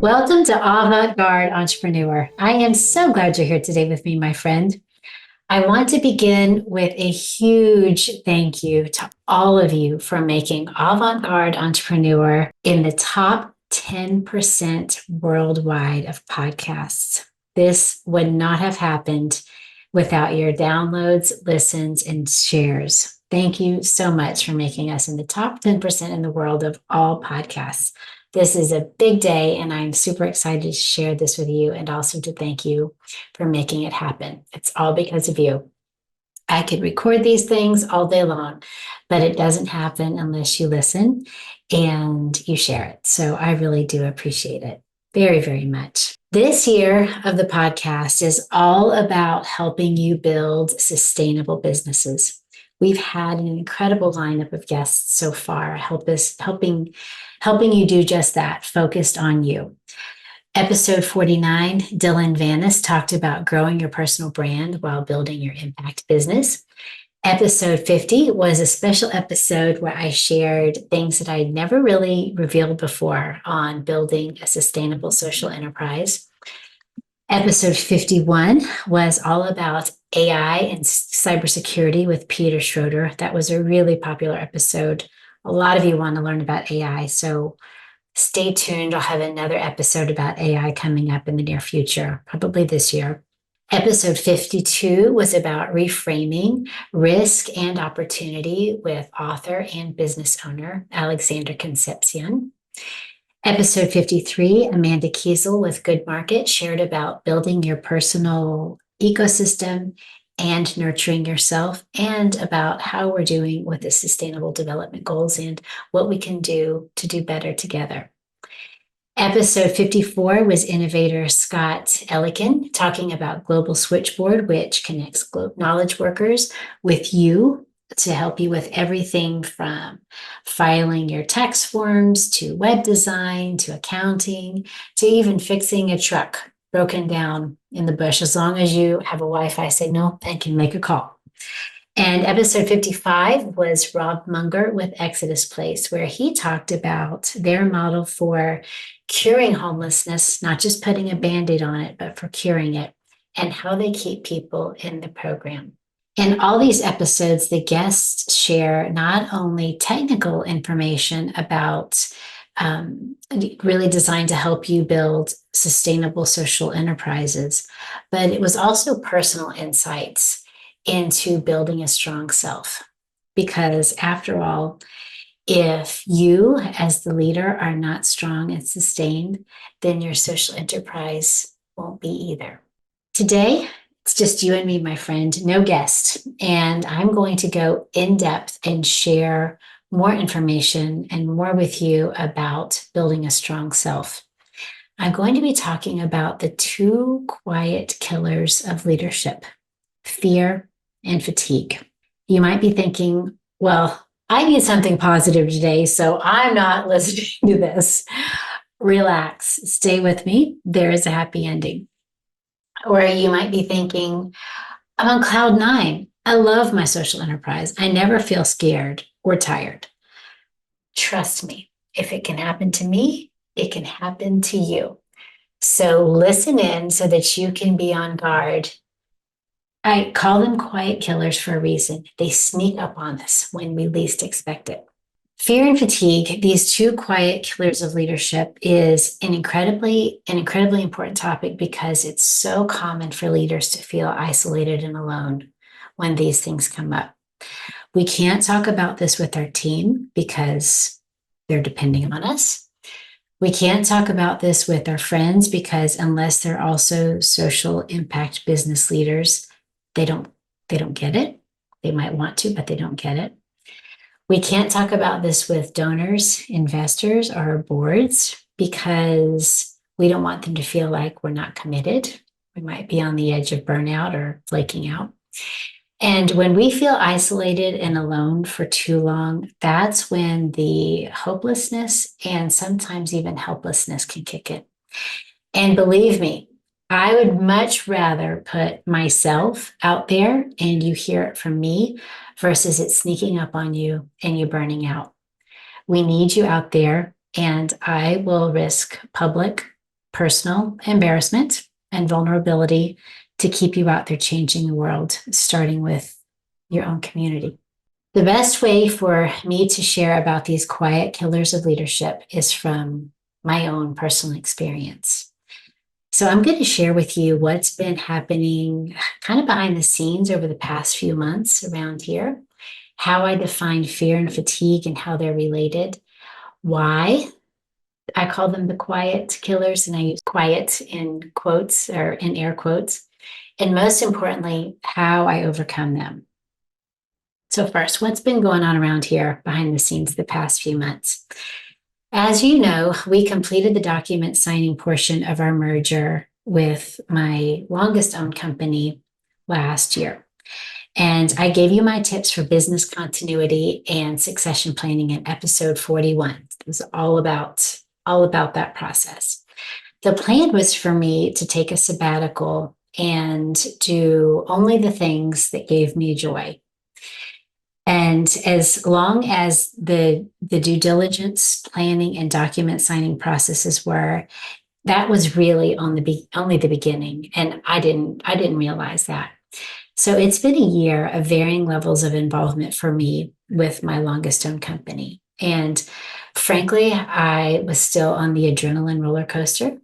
Welcome to Avant-Garde Entrepreneur. I am so glad you're here today with me, my friend. I want to begin with a huge thank you to all of you for making Avant-Garde Entrepreneur in the top 10% worldwide of podcasts. This would not have happened without your downloads, listens, and shares. Thank you so much for making us in the top 10% in the world of all podcasts. This is a big day, and I'm super excited to share this with you and also to thank you for making it happen. It's all because of you. I could record these things all day long, but it doesn't happen unless you listen and you share it. So I really do appreciate it very, very much. This year of the podcast is all about helping you build sustainable businesses. We've had an incredible lineup of guests so far, helping you do just that, focused on you. Episode 49, Dylan Vanis talked about growing your personal brand while building your impact business. Episode 50 was a special episode where I shared things that I'd never really revealed before on building a sustainable social enterprise. Episode 51 was all about AI and cybersecurity with Peter Schroeder. That was a really popular episode. A lot of you want to learn about AI, so stay tuned. I'll have another episode about AI coming up in the near future, probably this year. Episode 52 was about reframing risk and opportunity with author and business owner Alexander Concepcion. Episode 53, Amanda Kiesel with Good Market shared about building your personal ecosystem and nurturing yourself, and about how we're doing with the Sustainable Development Goals and what we can do to do better together. Episode 54 was innovator Scott Ellikin talking about Global Switchboard, which connects knowledge workers with you to help you with everything from filing your tax forms to web design to accounting to even fixing a truck broken down in the bush. As long as you have a Wi-Fi signal and can make a call. And episode 55 was Rob Munger with Exodus Place, where he talked about their model for curing homelessness, not just putting a Band-Aid on it, but for curing it, and how they keep people in the program. In all these episodes, the guests share not only technical information about really designed to help you build sustainable social enterprises, but it was also personal insights into building a strong self. Because after all, if you as the leader are not strong and sustained, then your social enterprise won't be either. Today, it's just you and me, my friend, no guest. And I'm going to go in depth and share more information and more with you about building a strong self. I'm going to be talking about the two quiet killers of leadership: fear and fatigue. You might be thinking, well, I need something positive today, so I'm not listening to this. Relax, stay with me. There is a happy ending. Or you might be thinking, I'm on cloud nine. I love my social enterprise. I never feel scared or tired. Trust me, if it can happen to me, it can happen to you. So listen in so that you can be on guard. I call them quiet killers for a reason. They sneak up on us when we least expect it. Fear and fatigue, these two quiet killers of leadership, is an incredibly important topic because it's so common for leaders to feel isolated and alone when these things come up. We can't talk about this with our team because they're depending on us. We can't talk about this with our friends because unless they're also social impact business leaders, they don't get it. They might want to, but they don't get it. We can't talk about this with donors, investors, or boards because we don't want them to feel like we're not committed. We might be on the edge of burnout or flaking out. And when we feel isolated and alone for too long, that's when the hopelessness and sometimes even helplessness can kick in. And believe me, I would much rather put myself out there and you hear it from me versus it sneaking up on you and you burning out. We need you out there, and I will risk public personal embarrassment and vulnerability to keep you out there changing the world, starting with your own community. The best way for me to share about these quiet killers of leadership is from my own personal experience. So I'm going to share with you what's been happening kind of behind the scenes over the past few months around here, how I define fear and fatigue and how they're related, why I call them the quiet killers, and I use quiet in quotes or in air quotes, and most importantly, how I overcome them. So first, what's been going on around here behind the scenes the past few months? As you know, we completed the document signing portion of our merger with my longest owned company last year. And I gave you my tips for business continuity and succession planning in episode 41. It was all about that process. The plan was for me to take a sabbatical and do only the things that gave me joy. And as long as the due diligence, planning, and document signing processes were, that was really only the beginning. And I didn't realize that. So it's been a year of varying levels of involvement for me with my longest owned company. And frankly, I was still on the adrenaline roller coaster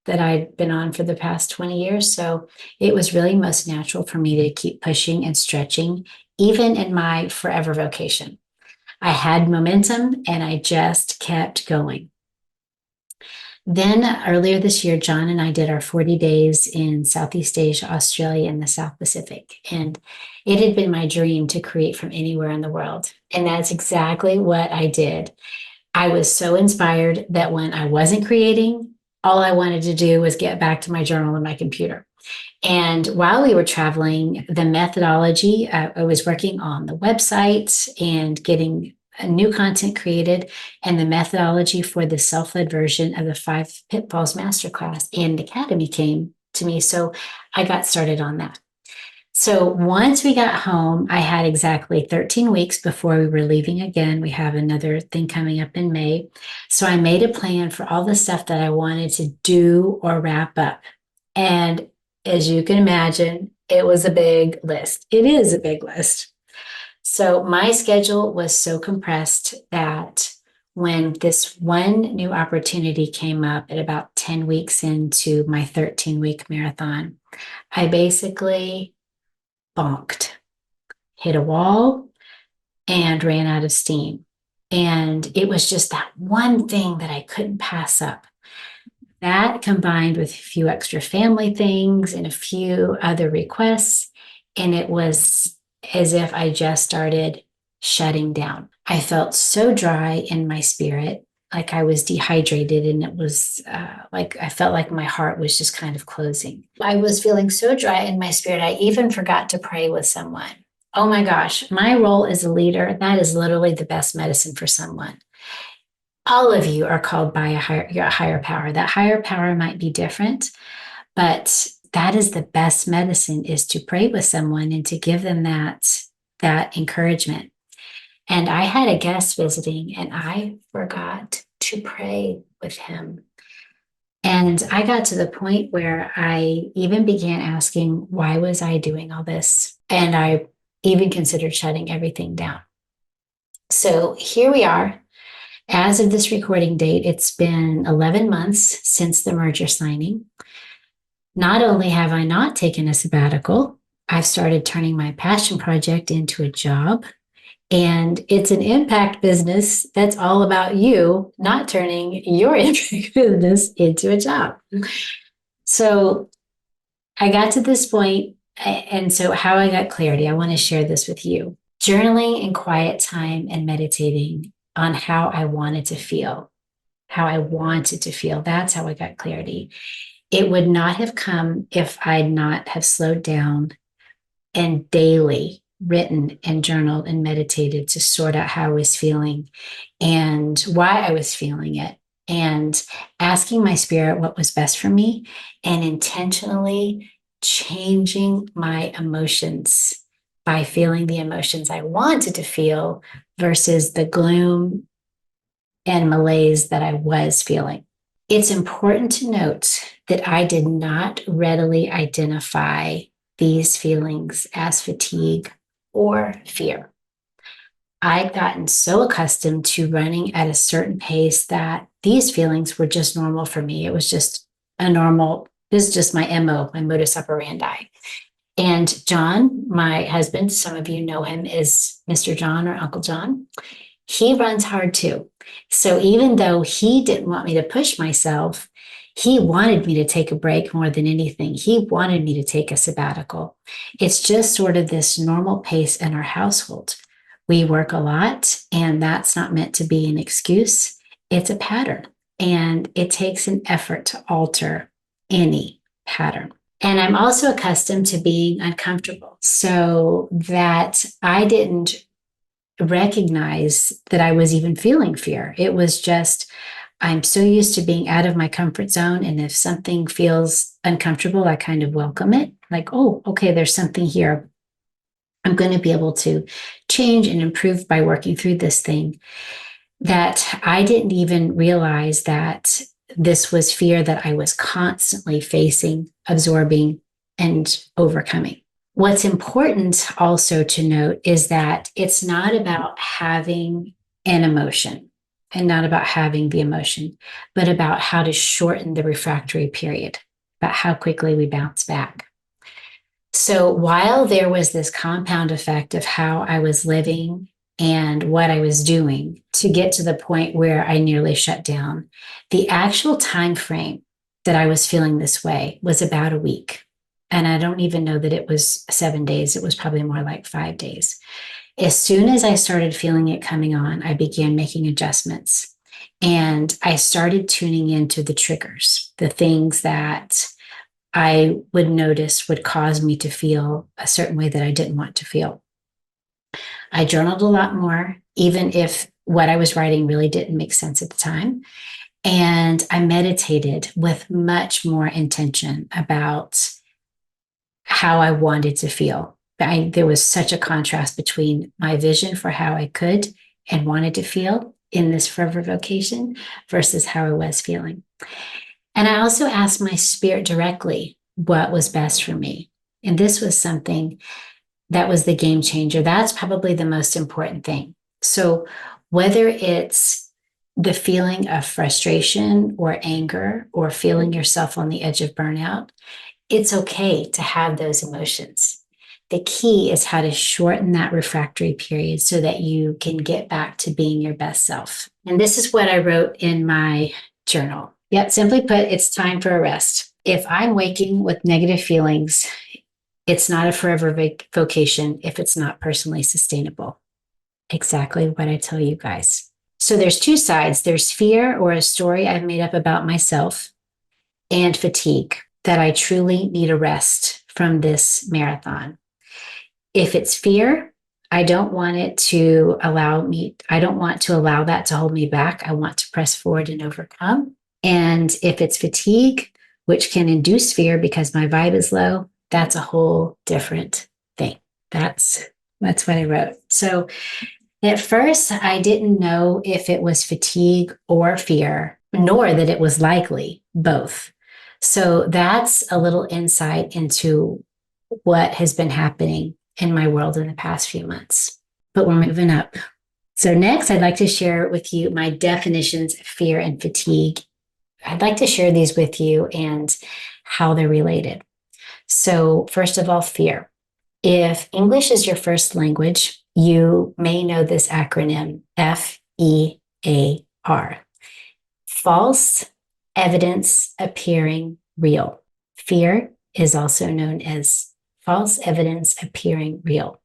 that I'd been on for the past 20 years. So it was really most natural for me to keep pushing and stretching, even in my forever vocation. I had momentum and I just kept going. Then earlier this year, John and I did our 40 days in Southeast Asia, Australia, and the South Pacific. And it had been my dream to create from anywhere in the world. And that's exactly what I did. I was so inspired that when I wasn't creating, all I wanted to do was get back to my journal and my computer. And while we were traveling, the methodology, I was working on the website and getting new content created, and the methodology for the self-led version of the 5 Pitfalls Masterclass and Academy came to me. So I got started on that. So once we got home, I had exactly 13 weeks before we were leaving again. We have another thing coming up in May. So I made a plan for all the stuff that I wanted to do or wrap up. And as you can imagine, it was a big list. It is a big list. So my schedule was so compressed that when this one new opportunity came up at about 10 weeks into my 13-week marathon, I basically bonked, hit a wall, and ran out of steam. And it was just that one thing that I couldn't pass up. That combined with a few extra family things and a few other requests, and it was as if I just started shutting down. I felt so dry in my spirit, like I was dehydrated, and it was like I felt like my heart was just kind of closing. I was feeling so dry in my spirit, I even forgot to pray with someone. Oh my gosh, my role as a leader, that is literally the best medicine for someone. All of you are called by your higher power. That higher power might be different, but that is the best medicine, is to pray with someone and to give them that encouragement. And I had a guest visiting and I forgot to pray with him. And I got to the point where I even began asking, why was I doing all this? And I even considered shutting everything down. So here we are. As of this recording date, it's been 11 months since the merger signing. Not only have I not taken a sabbatical, I've started turning my passion project into a job. And it's an impact business that's all about you, not turning your impact business into a job. So I got to this point, and so how I got clarity, I want to share this with you. Journaling in quiet time and meditating on how I wanted to feel, that's how I got clarity. It would not have come if I'd not have slowed down and daily written and journaled and meditated to sort out how I was feeling and why I was feeling it, and asking my spirit what was best for me and intentionally changing my emotions by feeling the emotions I wanted to feel versus the gloom and malaise that I was feeling. It's important to note that I did not readily identify these feelings as fatigue or fear. I'd gotten so accustomed to running at a certain pace that these feelings were just normal for me. It was just this is just my MO, my modus operandi. And John, my husband, some of you know him as Mr. John or Uncle John, he runs hard too. So even though he didn't want me to push myself, he wanted me to take a break more than anything. He wanted me to take a sabbatical. It's just sort of this normal pace in our household. We work a lot, and that's not meant to be an excuse. It's a pattern, and it takes an effort to alter any pattern. And I'm also accustomed to being uncomfortable, so that I didn't recognize that I was even feeling fear. It was just, I'm so used to being out of my comfort zone. And if something feels uncomfortable, I kind of welcome it. Like, oh, okay, there's something here. I'm going to be able to change and improve by working through this thing. That I didn't even realize that this was fear that I was constantly facing, absorbing, and overcoming. What's important also to note is that it's not about having an emotion and not about having the emotion, but about how to shorten the refractory period, about how quickly we bounce back. So while there was this compound effect of how I was living and what I was doing to get to the point where I nearly shut down, the actual time frame that I was feeling this way was about a week. And I don't even know that it was 7 days. It was probably more like 5 days. As soon as I started feeling it coming on, I began making adjustments. And I started tuning into the triggers, the things that I would notice would cause me to feel a certain way that I didn't want to feel. I journaled a lot more, even if what I was writing really didn't make sense at the time. And I meditated with much more intention about how I wanted to feel. There was such a contrast between my vision for how I could and wanted to feel in this forever vocation versus how I was feeling. And I also asked my spirit directly what was best for me. And this was something that was the game changer. That's probably the most important thing. So whether it's the feeling of frustration or anger or feeling yourself on the edge of burnout, it's okay to have those emotions. The key is how to shorten that refractory period so that you can get back to being your best self. And this is what I wrote in my journal. Yep, simply put, it's time for a rest. If I'm waking with negative feelings, it's not a forever vocation if it's not personally sustainable. Exactly what I tell you guys. So there's two sides. There's fear or a story I've made up about myself, and fatigue, that I truly need a rest from this marathon. If it's fear, I don't want that to allow that to hold me back. I want to press forward and overcome. And if it's fatigue, which can induce fear because my vibe is low, that's a whole different thing. That's what I wrote. So at first, I didn't know if it was fatigue or fear, nor that it was likely both. So that's a little insight into what has been happening in my world in the past few months. But we're moving up. So next, I'd like to share with you my definitions of fear and fatigue. I'd like to share these with you and how they're related. So first of all, fear. If English is your first language, you may know this acronym, FEAR. False evidence appearing real. Fear is also known as false evidence appearing real.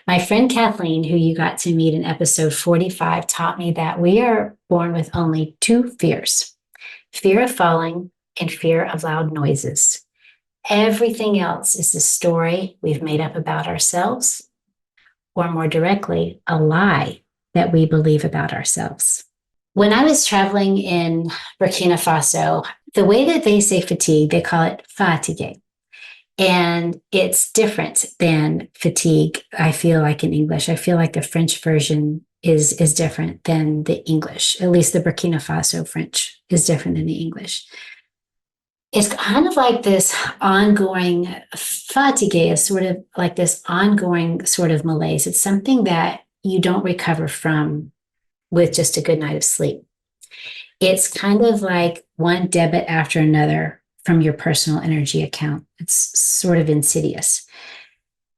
My friend Kathleen, who you got to meet in episode 45, taught me that we are born with only two fears: fear of falling and fear of loud noises. Everything else is a story we've made up about ourselves, or more directly, a lie that we believe about ourselves. When I was traveling in Burkina Faso, the way that they say fatigue, they call it fatigue. And it's different than fatigue, I feel like, in English. I feel like the French version is different than the English. At least the Burkina Faso French is different than the English. It's kind of like this ongoing fatigue, is sort of like this ongoing sort of malaise. It's something that you don't recover from with just a good night of sleep. It's kind of like one debit after another from your personal energy account. It's sort of insidious.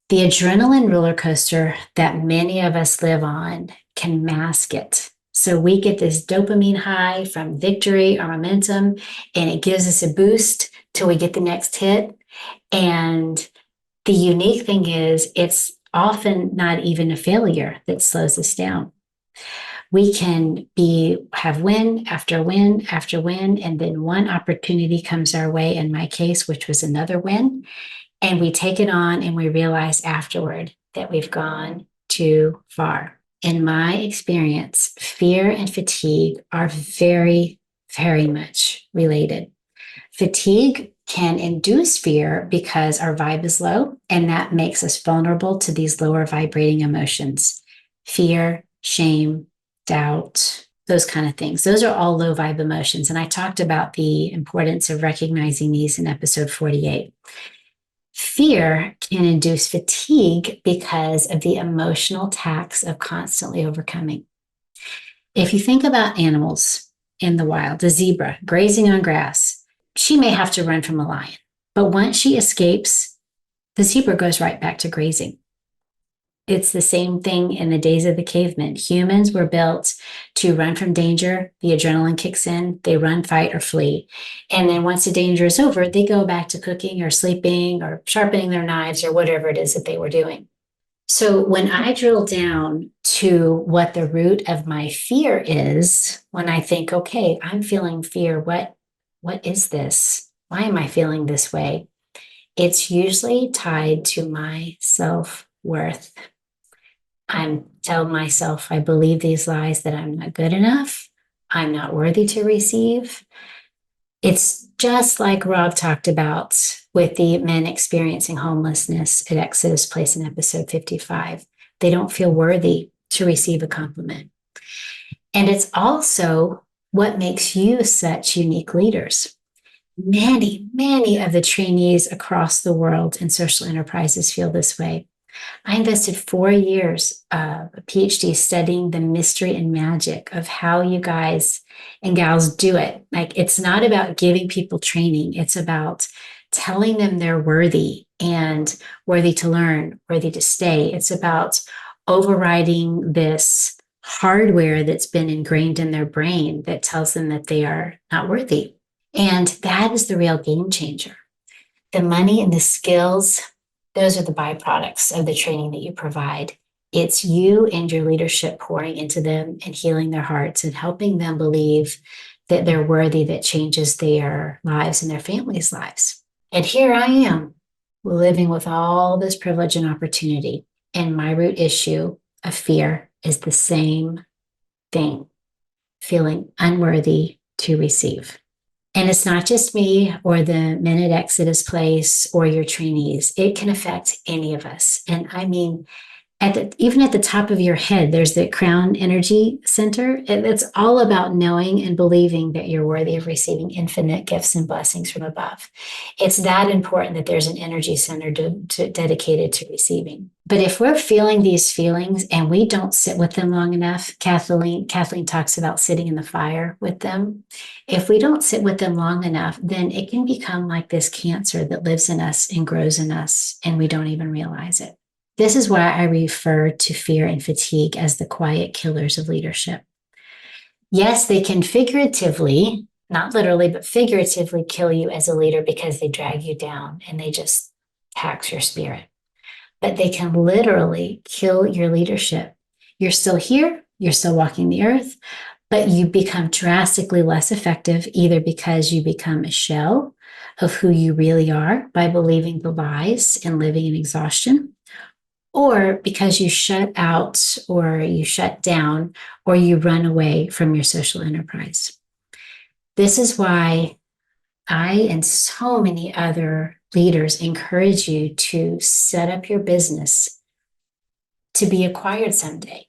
The adrenaline roller coaster that many of us live on can mask it. So we get this dopamine high from victory or momentum, and it gives us a boost till we get the next hit. And the unique thing is, it's often not even a failure that slows us down. We can have win after win after win, and then one opportunity comes our way, in my case, which was another win. And we take it on and we realize afterward that we've gone too far. In my experience, fear and fatigue are very, very much related. Fatigue can induce fear because our vibe is low, and that makes us vulnerable to these lower vibrating emotions: fear, shame, doubt, those kind of things. Those are all low vibe emotions. And I talked about the importance of recognizing these in episode 48. Fear can induce fatigue because of the emotional tax of constantly overcoming. If you think about animals in the wild, a zebra grazing on grass, she may have to run from a lion, but once she escapes, the zebra goes right back to grazing. It's the same thing in the days of the cavemen. Humans were built to run from danger. The adrenaline kicks in. They run, fight, or flee. And then once the danger is over, they go back to cooking or sleeping or sharpening their knives or whatever it is that they were doing. So when I drill down to what the root of my fear is, when I think, okay, I'm feeling fear, what is this? Why am I feeling this way? It's usually tied to my self-worth. I tell myself, I believe these lies that I'm not good enough. I'm not worthy to receive. It's just like Rob talked about with the men experiencing homelessness at Exodus Place in episode 55. They don't feel worthy to receive a compliment. And it's also what makes you such unique leaders. Many, many of the trainees across the world in social enterprises feel this way. I invested 4 years of a PhD studying the mystery and magic of how you guys and gals do it. Like, it's not about giving people training. It's about telling them they're worthy and worthy to learn, worthy to stay. It's about overriding this hardware that's been ingrained in their brain that tells them that they are not worthy. And that is the real game changer. The money and the skills, those are the byproducts of the training that you provide. It's you and your leadership pouring into them and healing their hearts and helping them believe that they're worthy, that changes their lives and their families' lives. And here I am, living with all this privilege and opportunity. And my root issue of fear is the same thing: feeling unworthy to receive. And it's not just me or the men at Exodus Place or your trainees. It can affect any of us. And I mean, even at the top of your head, there's the crown energy center. It's all about knowing and believing that you're worthy of receiving infinite gifts and blessings from above. It's that important that there's an energy center dedicated to receiving. But if we're feeling these feelings and we don't sit with them long enough, Kathleen talks about sitting in the fire with them. If we don't sit with them long enough, then it can become like this cancer that lives in us and grows in us, and we don't even realize it. This is why I refer to fear and fatigue as the quiet killers of leadership. Yes, they can figuratively, not literally, but figuratively kill you as a leader because they drag you down and they just tax your spirit. But they can literally kill your leadership. You're still here, you're still walking the earth, but you become drastically less effective, either because you become a shell of who you really are by believing the lies and living in exhaustion, or because you shut out or you shut down or you run away from your social enterprise. This is why I and so many other leaders encourage you to set up your business to be acquired someday.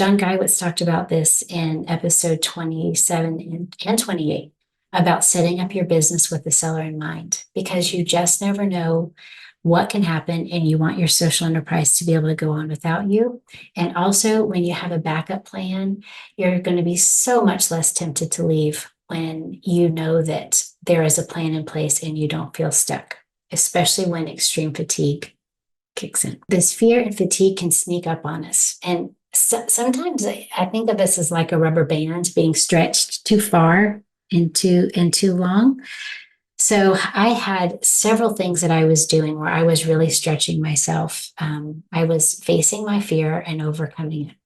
John Geiwitz talked about this in episode 27 and 28 about setting up your business with the seller in mind, because you just never know what can happen, and you want your social enterprise to be able to go on without you. And also, when you have a backup plan, you're going to be so much less tempted to leave when you know that there is a plan in place and you don't feel stuck, especially when extreme fatigue kicks in. This fear and fatigue can sneak up on us. And sometimes I think of this as like a rubber band being stretched too far and too long. So I had several things that I was doing where I was really stretching myself. I was facing my fear and overcoming it.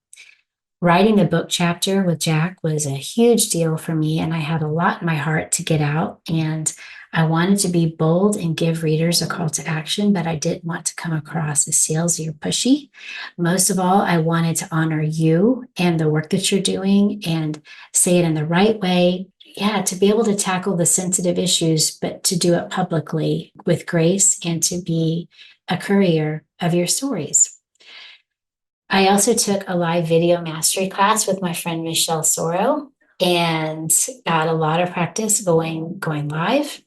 Writing the book chapter with Jack was a huge deal for me, and I had a lot in my heart to get out. And I wanted to be bold and give readers a call to action, but I didn't want to come across as salesy or pushy. Most of all, I wanted to honor you and the work that you're doing and say it in the right way. Yeah, to be able to tackle the sensitive issues, but to do it publicly with grace and to be a courier of your stories. I also took a live video mastery class with my friend Michelle Soro and got a lot of practice going live.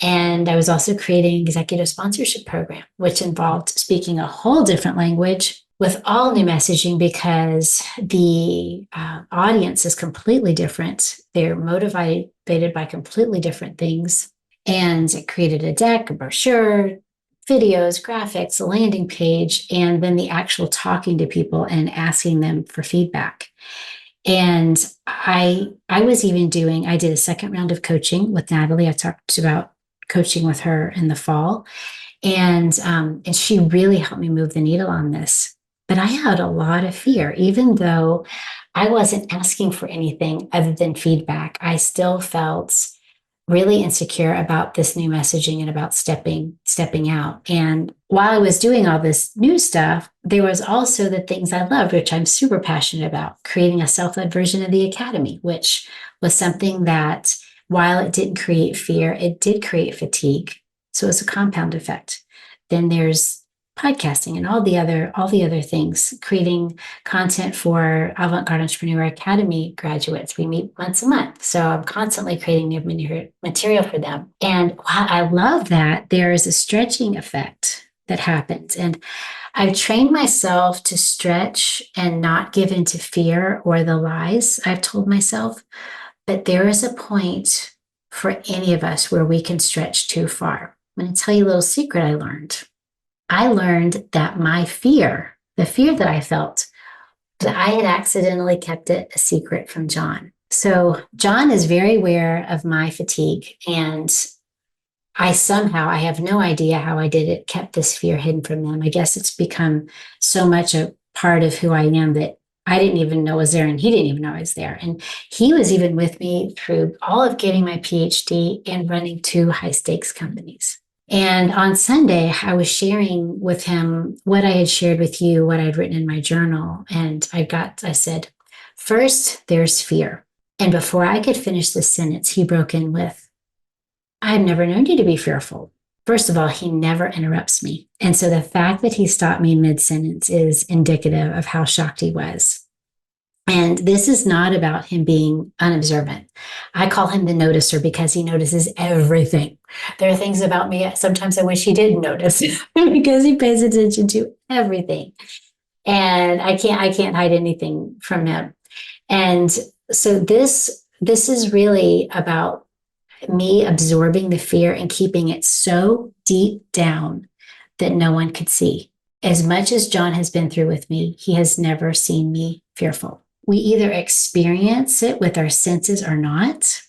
And I was also creating an executive sponsorship program, which involved speaking a whole different language with all new messaging, because the audience is completely different. They're motivated by completely different things. And I created a deck, a brochure, videos, graphics, a landing page, and then the actual talking to people and asking them for feedback. And I did a second round of coaching with Natalie. I talked about coaching with her in the fall. And she really helped me move the needle on this. But I had a lot of fear, even though I wasn't asking for anything other than feedback. I still felt really insecure about this new messaging and about stepping out. And while I was doing all this new stuff, there was also the things I loved, which I'm super passionate about, creating a self-led version of the Academy, which was something that, while it didn't create fear, it did create fatigue. So it's a compound effect. Then there's podcasting and all the other things, creating content for Avant-Garde Entrepreneur Academy graduates. We meet once a month. So I'm constantly creating new material for them. And while I love that, there is a stretching effect that happens. And I've trained myself to stretch and not give into fear or the lies I've told myself. But there is a point for any of us where we can stretch too far. I'm going to tell you a little secret I learned. I learned that my fear, the fear that I felt, that I had accidentally kept it a secret from John. So John is very aware of my fatigue, and I have no idea how I did it, kept this fear hidden from them. I guess it's become so much a part of who I am that I didn't even know was there, and he didn't even know I was there. And he was even with me through all of getting my PhD and running 2 high stakes companies. And on Sunday, I was sharing with him what I had shared with you, what I'd written in my journal. And I said, first, there's fear. And before I could finish the sentence, he broke in with, I've never known you to be fearful. First of all, he never interrupts me. And so the fact that he stopped me mid-sentence is indicative of how shocked he was. And this is not about him being unobservant. I call him the noticer because he notices everything. There are things about me sometimes I wish he didn't notice because he pays attention to everything. And I can't hide anything from him. And so this is really about me absorbing the fear and keeping it so deep down that no one could see. As much as John has been through with me, he has never seen me fearful. We either experience it with our senses or not.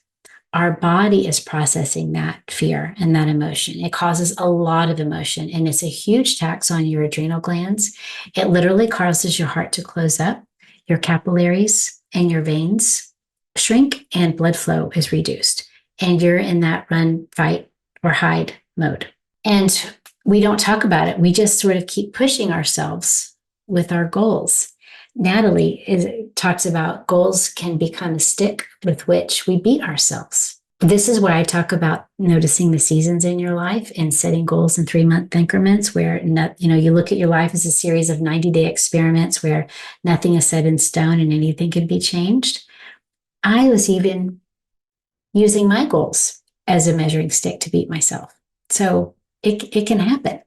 Our body is processing that fear and that emotion. It causes a lot of emotion, and it's a huge tax on your adrenal glands. It literally causes your heart to close up, your capillaries and your veins shrink, and blood flow is reduced. And you're in that run, fight, or hide mode. And we don't talk about it. We just sort of keep pushing ourselves with our goals. Natalie talks about goals can become a stick with which we beat ourselves. This is where I talk about noticing the seasons in your life and setting goals in 3-month increments where you look at your life as a series of 90-day experiments where nothing is set in stone and anything can be changed. I was even using my goals as a measuring stick to beat myself. So it can happen.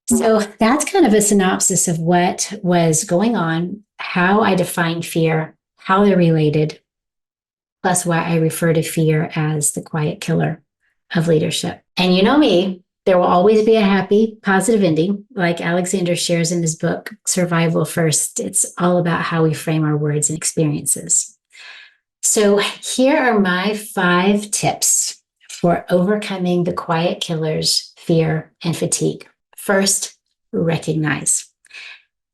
So that's kind of a synopsis of what was going on, how I define fear, how they're related, plus why I refer to fear as the quiet killer of leadership. And you know me, there will always be a happy, positive ending. Like Alexander shares in his book, Survival First, it's all about how we frame our words and experiences. So here are my 5 tips for overcoming the quiet killers, fear, and fatigue. First, recognize.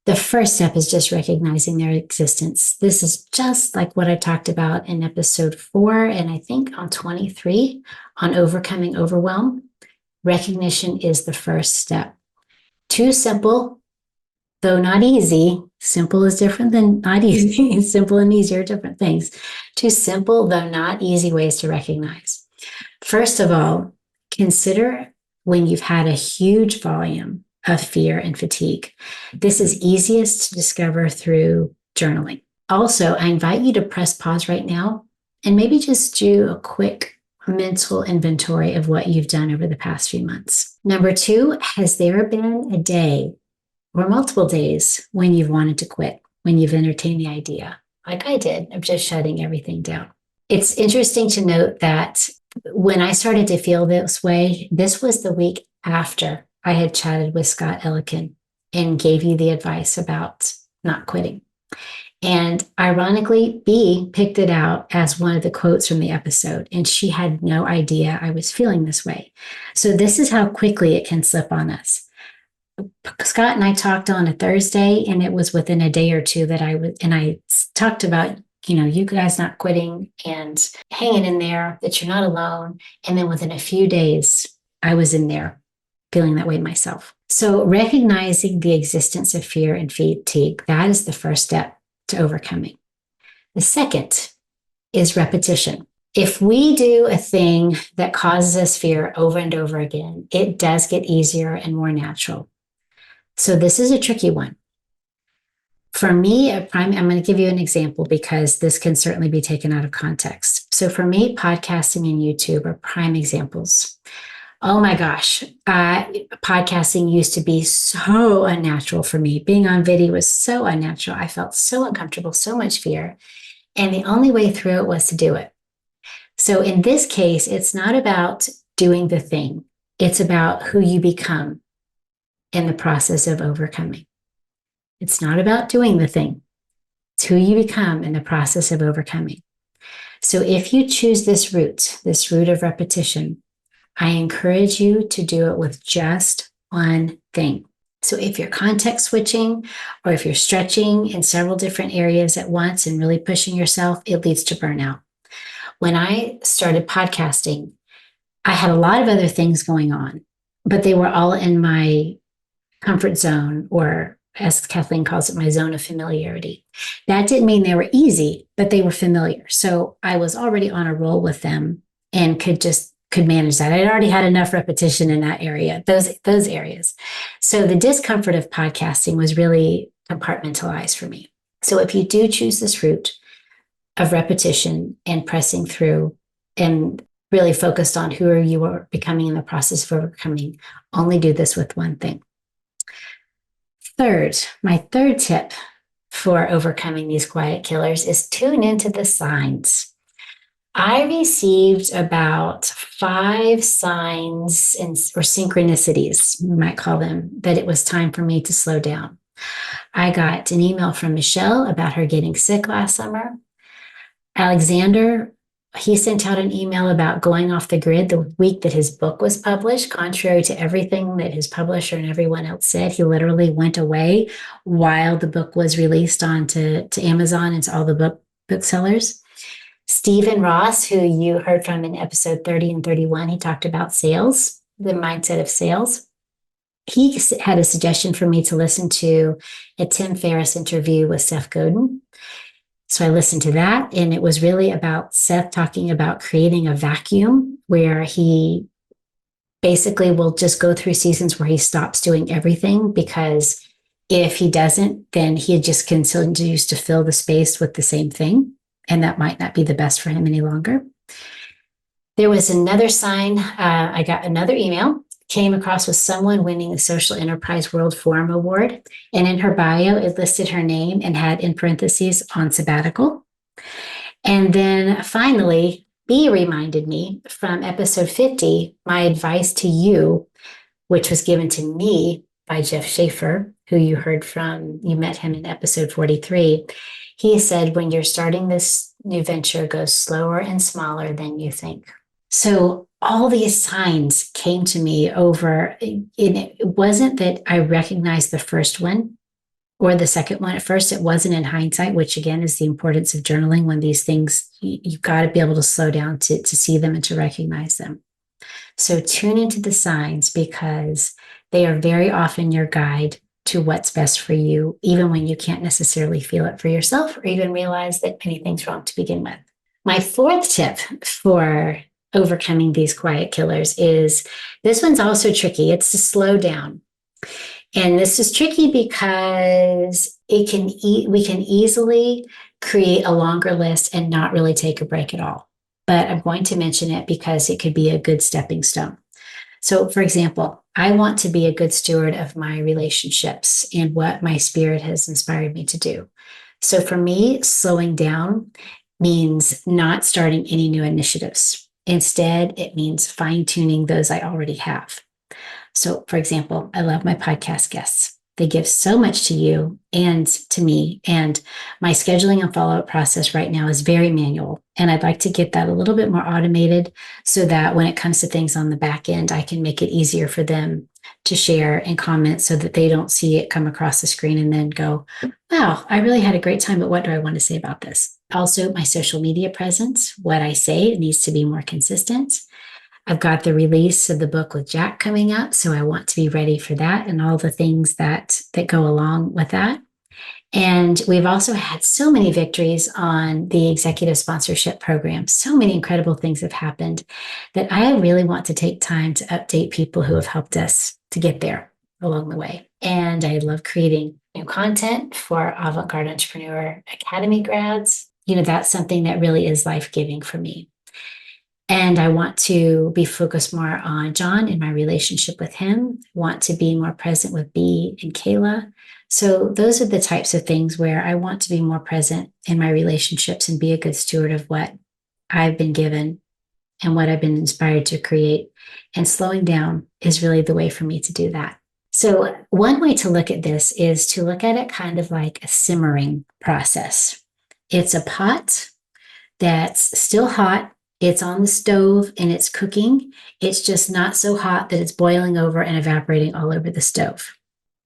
The first step is just recognizing their existence. This is just like what I talked about in episode 4, and I think on 23 on overcoming overwhelm. Recognition is the first step. Too simple, though not easy. Simple is different than not easy. Simple and easy are different things. Too simple, though not easy ways to recognize. First of all, consider when you've had a huge volume of fear and fatigue. This is easiest to discover through journaling. Also, I invite you to press pause right now and maybe just do a quick mental inventory of what you've done over the past few months. Number 2, has there been a day or multiple days when you've wanted to quit, when you've entertained the idea, like I did, of just shutting everything down? It's interesting to note that when I started to feel this way, this was the week after I had chatted with Scott Ellikin and gave you the advice about not quitting. And ironically, B picked it out as one of the quotes from the episode, and she had no idea I was feeling this way. So this is how quickly it can slip on us. Scott and I talked on a Thursday, and it was within a day or two that I talked about, you guys not quitting and hanging in there, that you're not alone. And then within a few days, I was in there feeling that way myself. So recognizing the existence of fear and fatigue, that is the first step to overcoming. The second is repetition. If we do a thing that causes us fear over and over again, it does get easier and more natural. So this is a tricky one. For me, I'm going to give you an example because this can certainly be taken out of context. So for me, podcasting and YouTube are prime examples. Oh my gosh, podcasting used to be so unnatural for me. Being on video was so unnatural. I felt so uncomfortable, so much fear. And the only way through it was to do it. So in this case, it's not about doing the thing. It's about who you become in the process of overcoming. It's not about doing the thing. It's who you become in the process of overcoming. So if you choose this route of repetition, I encourage you to do it with just one thing. So if you're context switching or if you're stretching in several different areas at once and really pushing yourself, it leads to burnout. When I started podcasting, I had a lot of other things going on, but they were all in my comfort zone, or as Kathleen calls it, my zone of familiarity. That didn't mean they were easy, but they were familiar. So I was already on a roll with them and could manage that. I'd already had enough repetition in that area, those areas. So the discomfort of podcasting was really compartmentalized for me. So if you do choose this route of repetition and pressing through and really focused on who you are becoming in the process of overcoming, only do this with one thing. My third tip for overcoming these quiet killers is tune into the signs. I received about 5 signs or synchronicities, we might call them, that it was time for me to slow down. I got an email from Michelle about her getting sick last summer. Alexander, he sent out an email about going off the grid the week that his book was published, contrary to everything that his publisher and everyone else said. He literally went away while the book was released to Amazon and to all the booksellers. Stephen Ross, who you heard from in episode 30 and 31, he talked about sales, the mindset of sales. He had a suggestion for me to listen to a Tim Ferriss interview with Seth Godin. So I listened to that, and it was really about Seth talking about creating a vacuum where he basically will just go through seasons where he stops doing everything, because if he doesn't, then he just continues to fill the space with the same thing. And that might not be the best for him any longer. There was another sign. I got another email, came across with someone winning the Social Enterprise World Forum Award. And in her bio, it listed her name and had in parentheses on sabbatical. And then finally, B reminded me from episode 50, my advice to you, which was given to me by Jeff Schaefer, who you heard from, you met him in episode 43. He said, when you're starting this new venture, go slower and smaller than you think. So all these signs came to me over, and it wasn't that I recognized the first one or the second one. At first, it wasn't in hindsight, which again is the importance of journaling. When these things, you've got to be able to slow down to see them and to recognize them. So tune into the signs, because they are very often your guide to what's best for you, even when you can't necessarily feel it for yourself or even realize that anything's wrong to begin with. My fourth tip for overcoming these quiet killers is, this one's also tricky. It's to slow down. And this is tricky because we can easily create a longer list and not really take a break at all. But I'm going to mention it because it could be a good stepping stone. So, for example, I want to be a good steward of my relationships and what my spirit has inspired me to do. So for me, slowing down means not starting any new initiatives. Instead, it means fine-tuning those I already have. So, for example, I love my podcast guests. They give so much to you and to me. And my scheduling and follow-up process right now is very manual. And I'd like to get that a little bit more automated so that when it comes to things on the back end, I can make it easier for them to share and comment so that they don't see it come across the screen and then go, wow, I really had a great time, but what do I want to say about this? Also, my social media presence, what I say needs to be more consistent. I've got the release of the book with Jack coming up, so I want to be ready for that and all the things that go along with that. And we've also had so many victories on the executive sponsorship program. So many incredible things have happened that I really want to take time to update people who have helped us to get there along the way. And I love creating new content for Avant-Garde Entrepreneur Academy grads. That's something that really is life-giving for me. And I want to be focused more on John and my relationship with him, want to be more present with B and Kayla. So those are the types of things where I want to be more present in my relationships and be a good steward of what I've been given and what I've been inspired to create. And slowing down is really the way for me to do that. So one way to look at this is to look at it kind of like a simmering process. It's a pot that's still hot. It's on the stove and it's cooking. It's just not so hot that it's boiling over and evaporating all over the stove.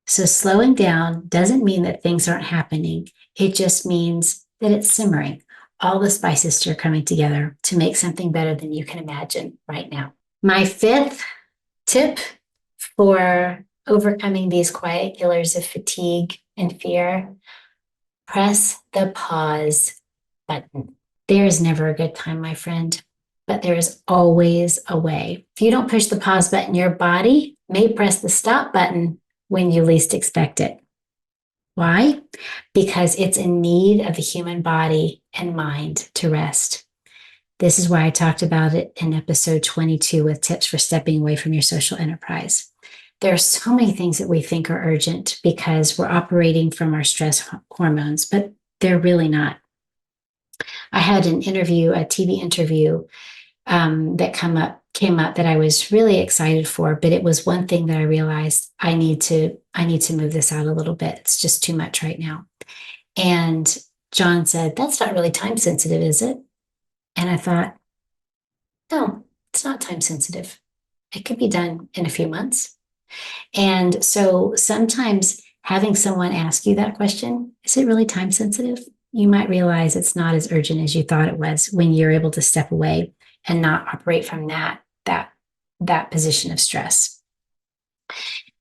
So slowing down doesn't mean that things aren't happening. It just means that it's simmering. All the spices are coming together to make something better than you can imagine right now. My fifth tip for overcoming these quiet killers of fatigue and fear: press the pause button. There is never a good time, my friend, but there is always a way. If you don't push the pause button, your body may press the stop button when you least expect it. Why? Because it's in need of the human body and mind to rest. This is why I talked about it in episode 22 with tips for stepping away from your social enterprise. There are so many things that we think are urgent because we're operating from our stress hormones, but they're really not. I had an interview, a TV interview that came up that I was really excited for, but it was one thing that I realized I need to move this out a little bit. It's just too much right now. And John said, "That's not really time sensitive, is it?" And I thought, no, it's not time sensitive. It could be done in a few months. And so sometimes having someone ask you that question, is it really time sensitive? You might realize it's not as urgent as you thought it was when you're able to step away and not operate from that position of stress.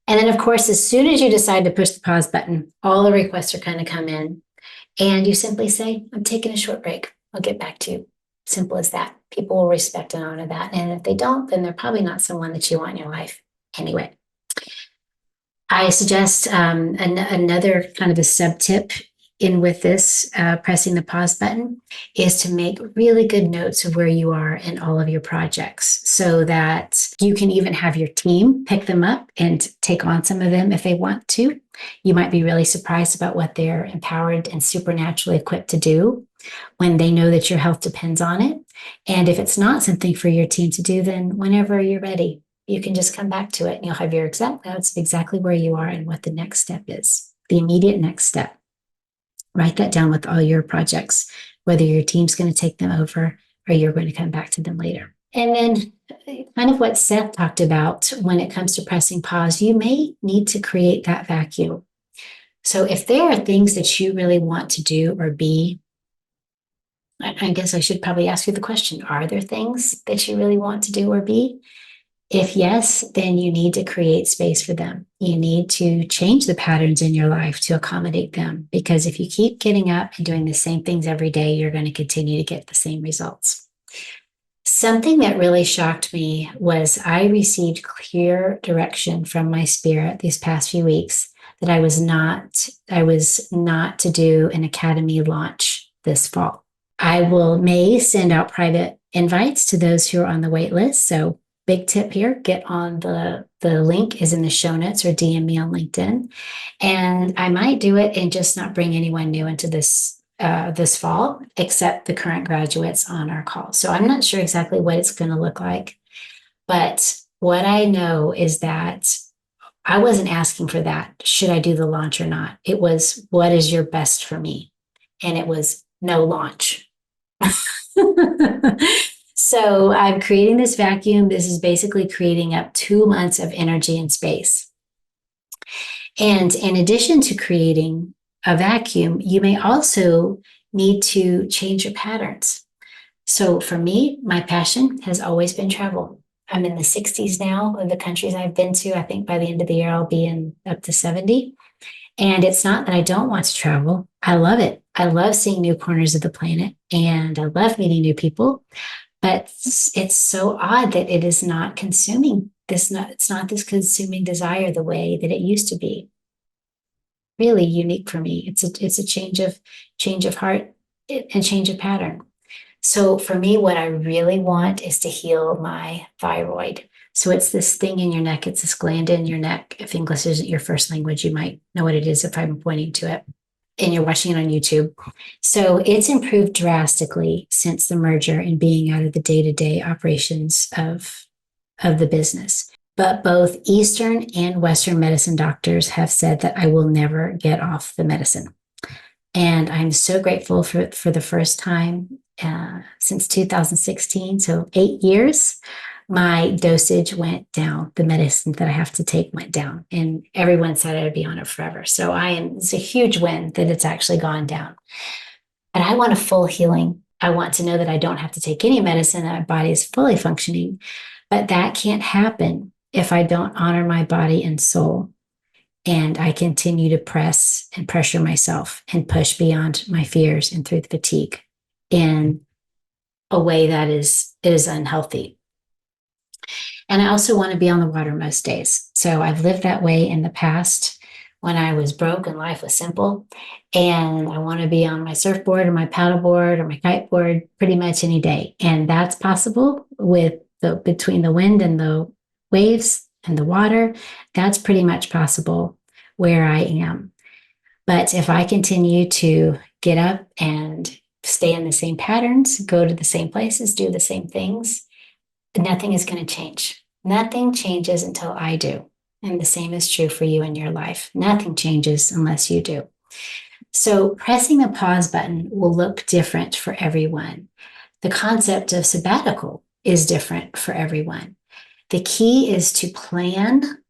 And then, of course, as soon as you decide to push the pause button, all the requests are going to come in. And you simply say, I'm taking a short break. I'll get back to you. Simple as that. People will respect and honor that. And if they don't, then they're probably not someone that you want in your life anyway. I suggest another kind of a sub tip in with this pressing the pause button is to make really good notes of where you are in all of your projects so that you can even have your team pick them up and take on some of them if they want to. You might be really surprised about what they're empowered and supernaturally equipped to do when they know that your health depends on it. And if it's not something for your team to do, then whenever you're ready, you can just come back to it and you'll have your exact notes of exactly where you are and what the next step is, the immediate next step. Write that down with all your projects, whether your team's going to take them over or you're going to come back to them later. And then kind of what Seth talked about when it comes to pressing pause, you may need to create that vacuum. So if there are things that you really want to do or be, I guess I should probably ask you the question, are there things that you really want to do or be? If yes, then you need to create space for them. You need to change the patterns in your life to accommodate them. Because if you keep getting up and doing the same things every day, you're going to continue to get the same results. Something that really shocked me was I received clear direction from my spirit these past few weeks that I was not to do an academy launch this fall. I may send out private invites to those who are on the wait list. So big tip here, get on the link is in the show notes or DM me on LinkedIn. And I might do it and just not bring anyone new into this fall, except the current graduates on our call. So I'm not sure exactly what it's going to look like. But what I know is that I wasn't asking for that. Should I do the launch or not? It was, what is your best for me? And it was no launch. So I'm creating this vacuum. This is basically creating up 2 months of energy and space. And in addition to creating a vacuum, you may also need to change your patterns. So for me, my passion has always been travel. I'm in the 60s now of the countries I've been to. I think by the end of the year, I'll be in up to 70. And it's not that I don't want to travel. I love it. I love seeing new corners of the planet and I love meeting new people. But it's so odd that it is not consuming this. It's not this consuming desire the way that it used to be. Really unique for me. It's a change of heart and change of pattern. So for me, what I really want is to heal my thyroid. So it's this thing in your neck. It's this gland in your neck. If English isn't your first language, you might know what it is if I'm pointing to it and you're watching it on YouTube. So it's improved drastically since the merger and being out of the day-to-day operations of the business. But both Eastern and Western medicine doctors have said that I will never get off the medicine. And I'm so grateful for the first time since 2016, so 8 years, my dosage went down. The medicine that I have to take went down, and everyone said I'd be on it forever. So it's a huge win that it's actually gone down. But I want a full healing. I want to know that I don't have to take any medicine, that my body is fully functioning. But that can't happen if I don't honor my body and soul. And I continue to press and pressure myself and push beyond my fears and through the fatigue in a way that is unhealthy. And I also want to be on the water most days. So I've lived that way in the past when I was broke and life was simple. And I want to be on my surfboard or my paddleboard or my kiteboard pretty much any day. And that's possible between the wind and the waves and the water. That's pretty much possible where I am. But if I continue to get up and stay in the same patterns, go to the same places, do the same things, nothing is going to change. Nothing changes until I do. And the same is true for you in your life. Nothing changes unless you do. So pressing the pause button will look different for everyone. The concept of sabbatical is different for everyone. The key is to plan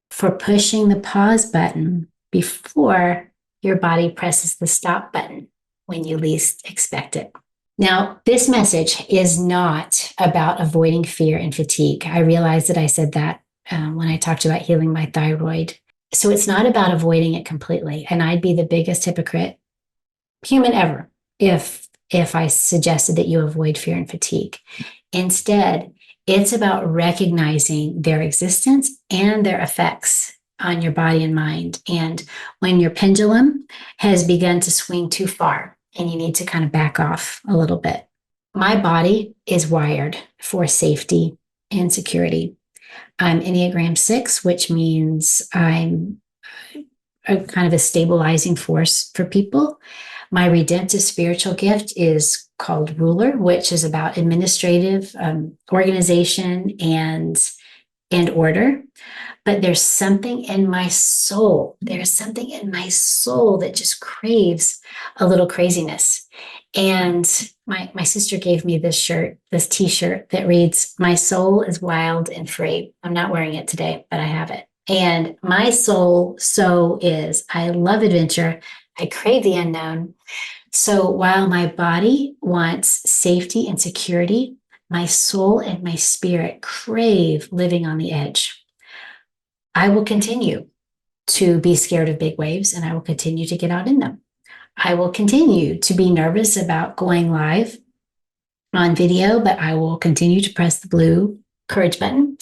for pushing the pause button before your body presses the stop button when you least expect it. Now, this message is not about avoiding fear and fatigue. I realize that I said that when I talked about healing my thyroid. So it's not about avoiding it completely. And I'd be the biggest hypocrite human ever if I suggested that you avoid fear and fatigue. Instead, it's about recognizing their existence and their effects on your body and mind. And when your pendulum has begun to swing too far and you need to kind of back off a little bit. My body is wired for safety and security. I'm Enneagram 6, which means I'm a kind of a stabilizing force for people. My redemptive spiritual gift is called ruler, which is about administrative organization and order. But there's something in my soul. There's something in my soul that just craves a little craziness. And my sister gave me this shirt, this t-shirt that reads, "My soul is wild and free." I'm not wearing it today, but I have it. And my soul so is. I love adventure. I crave the unknown. So while my body wants safety and security, my soul and my spirit crave living on the edge. I will continue to be scared of big waves, and I will continue to get out in them. I will continue to be nervous about going live on video, but I will continue to press the blue courage button.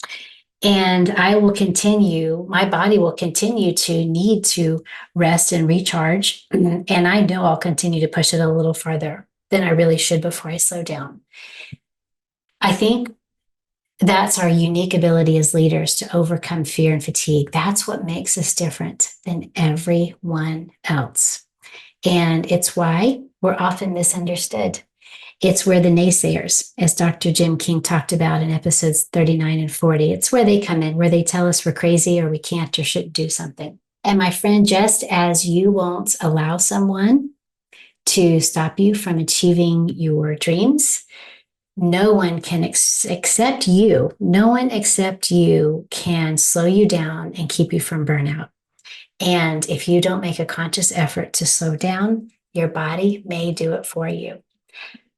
And I will continue, my body will continue to need to rest and recharge. And I know I'll continue to push it a little farther than I really should before I slow down. I think that's our unique ability as leaders to overcome fear and fatigue. That's what makes us different than everyone else. And it's why we're often misunderstood. It's where the naysayers, as Dr. Jim King talked about in episodes 39 and 40, it's where they come in, where they tell us we're crazy or we can't or shouldn't do something. And my friend, just as you won't allow someone to stop you from achieving your dreams, no one can except you. No one except you can slow you down and keep you from burnout. And if you don't make a conscious effort to slow down, your body may do it for you.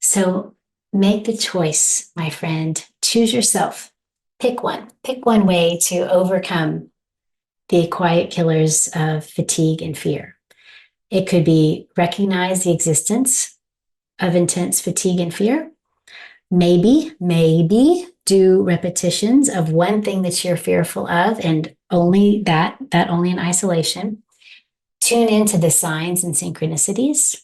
So make the choice, my friend. Choose yourself. Pick one. Pick one way to overcome the quiet killers of fatigue and fear. It could be recognize the existence of intense fatigue and fear. Maybe do repetitions of one thing that you're fearful of, and only that only in isolation. Tune into the signs and synchronicities.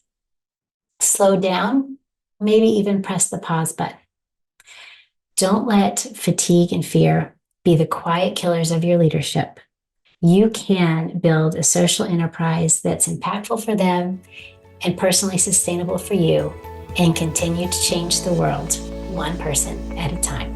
Slow down. Maybe even press the pause button. Don't let fatigue and fear be the quiet killers of your leadership. You can build a social enterprise that's impactful for them and personally sustainable for you, and continue to change the world one person at a time.